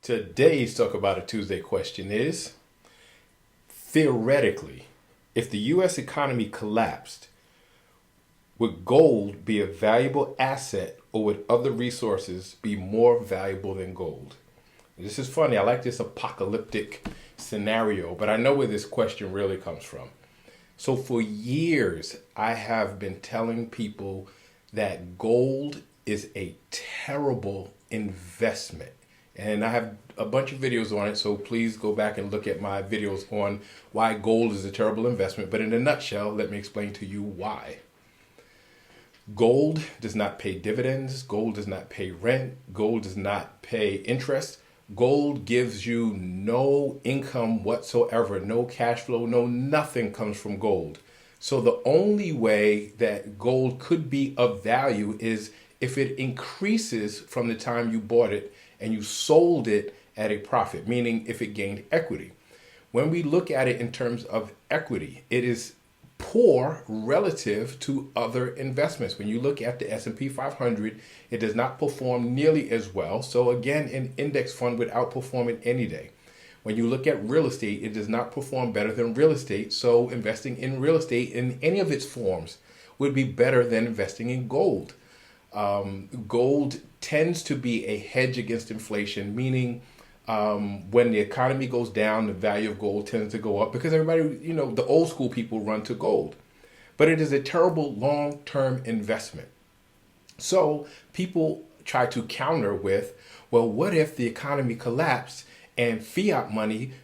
Today's Talk About a Tuesday question is, theoretically, if the U.S. economy collapsed, would gold be a valuable asset or would other resources be more valuable than gold? This is funny. I like this apocalyptic scenario, but I know where this question really comes from. So for years, I have been telling people that gold is a terrible investment. And I have a bunch of videos on it, so please go back and look at my videos on why gold is a terrible investment. But in a nutshell, let me explain to you why. Gold does not pay dividends. Gold does not pay rent. Gold does not pay interest. Gold gives you no income whatsoever, no cash flow, no nothing comes from gold. So the only way that gold could be of value is if it increases from the time you bought it and you sold it at a profit, meaning if it gained equity. When we look at it in terms of equity, it is poor relative to other investments. When you look at the S&P 500, it does not perform nearly as well. So again, an index fund would outperform it any day. When you look at real estate, it does not perform better than real estate. So investing in real estate in any of its forms would be better than investing in gold. Gold tends to be a hedge against inflation, meaning when the economy goes down, the value of gold tends to go up because everybody, the old school people run to gold. But it is a terrible long-term investment. So people try to counter with, well, what if the economy collapsed and fiat money,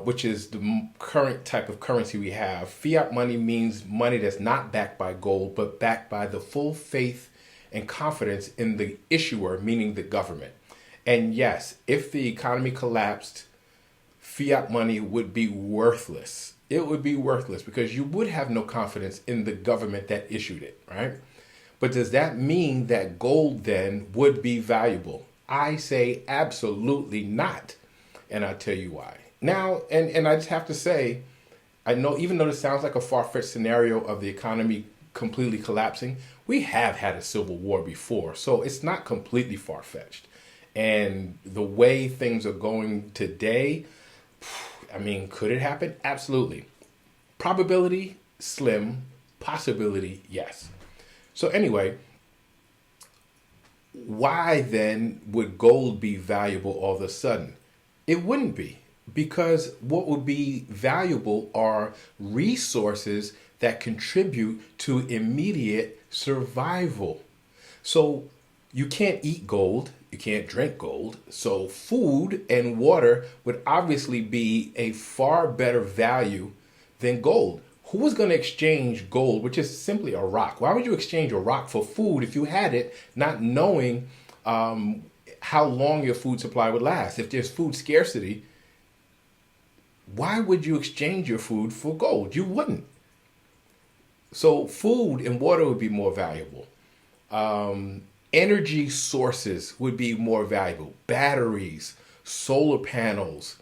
which is the current type of currency we have, fiat money means money that's not backed by gold, but backed by the full faith and confidence in the issuer, meaning the government. And yes, if the economy collapsed, fiat money would be worthless. It would be worthless because you would have no confidence in the government that issued it, right? But does that mean that gold then would be valuable? I say absolutely not. And I'll tell you why. Now, and I just have to say, I know even though this sounds like a far-fetched scenario of the economy completely collapsing, we have had a civil war before, so it's not completely far-fetched. And the way things are going today, could it happen? Absolutely. Probability, slim. Possibility, yes. So anyway, why then would gold be valuable all of a sudden? It wouldn't be, because what would be valuable are resources that contribute to immediate survival. So you can't eat gold, you can't drink gold, so food and water would obviously be a far better value than gold. Who is going to exchange gold, which is simply a rock? Why would you exchange a rock for food if you had it, not knowing how long your food supply would last? If there's food scarcity, why would you exchange your food for gold? You wouldn't. So food and water would be more valuable. Energy sources would be more valuable. Batteries, solar panels,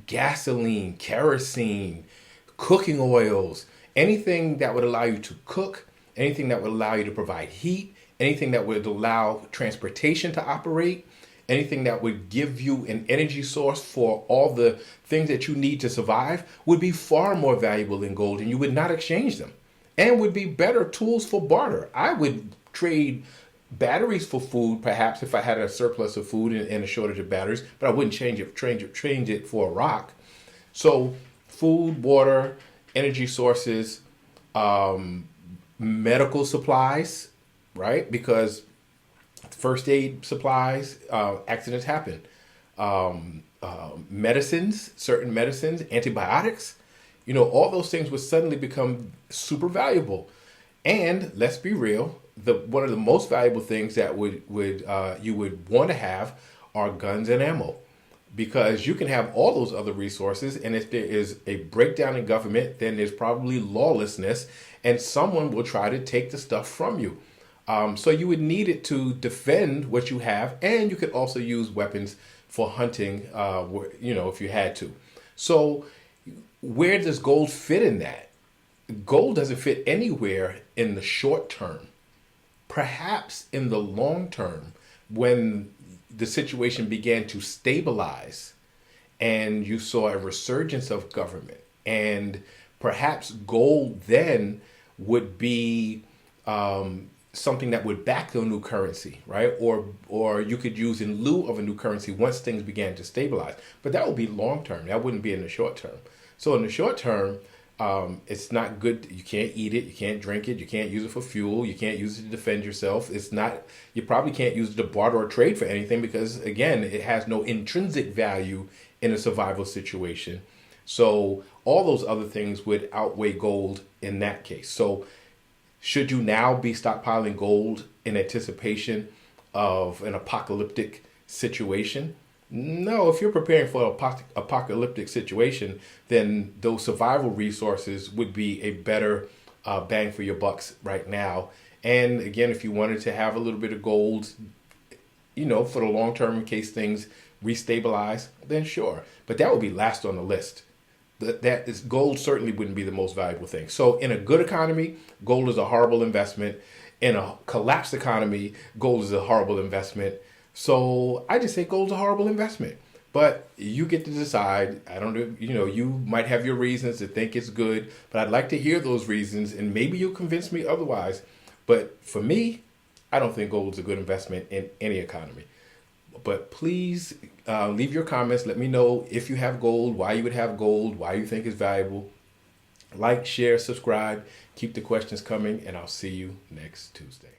gasoline, kerosene, cooking oils, anything that would allow you to cook, anything that would allow you to provide heat, anything that would allow transportation to operate, anything that would give you an energy source for all the things that you need to survive would be far more valuable than gold, and you would not exchange them, and would be better tools for barter. I would trade batteries for food, perhaps, if I had a surplus of food and a shortage of batteries, but I wouldn't change it for a rock. So food, water, energy sources, medical supplies, right? Because first aid supplies, accidents happen. Medicines, certain medicines, antibiotics, all those things would suddenly become super valuable. And let's be real, one of the most valuable things that you would want to have are guns and ammo, because you can have all those other resources, and if there is a breakdown in government, then there's probably lawlessness, and someone will try to take the stuff from you. So you would need it to defend what you have, and you could also use weapons for hunting, if you had to. So where does gold fit in that? Gold doesn't fit anywhere in the short term. Perhaps in the long term, when the situation began to stabilize and you saw a resurgence of government, and perhaps gold then would be something that would back a new currency, right? Or you could use in lieu of a new currency once things began to stabilize. But that would be long term. That wouldn't be in the short term. So in the short term, it's not good. You can't eat it. You can't drink it. You can't use it for fuel. You can't use it to defend yourself. It's not. You probably can't use it to barter or trade for anything because, again, it has no intrinsic value in a survival situation. So all those other things would outweigh gold in that case. So should you now be stockpiling gold in anticipation of an apocalyptic situation? No, if you're preparing for an apocalyptic situation, then those survival resources would be a better bang for your bucks right now. And again, if you wanted to have a little bit of gold, for the long term in case things restabilize, then sure. But that would be last on the list. That is, gold certainly wouldn't be the most valuable thing. So in a good economy, gold is a horrible investment. In a collapsed economy, gold is a horrible investment. So I just say gold's a horrible investment. But you get to decide. I don't know, you might have your reasons to think it's good, but I'd like to hear those reasons, and maybe you'll convince me otherwise. But for me, I don't think gold's a good investment in any economy. But please leave your comments. Let me know if you have gold, why you would have gold, why you think it's valuable. Like, share, subscribe. Keep the questions coming, and I'll see you next Tuesday.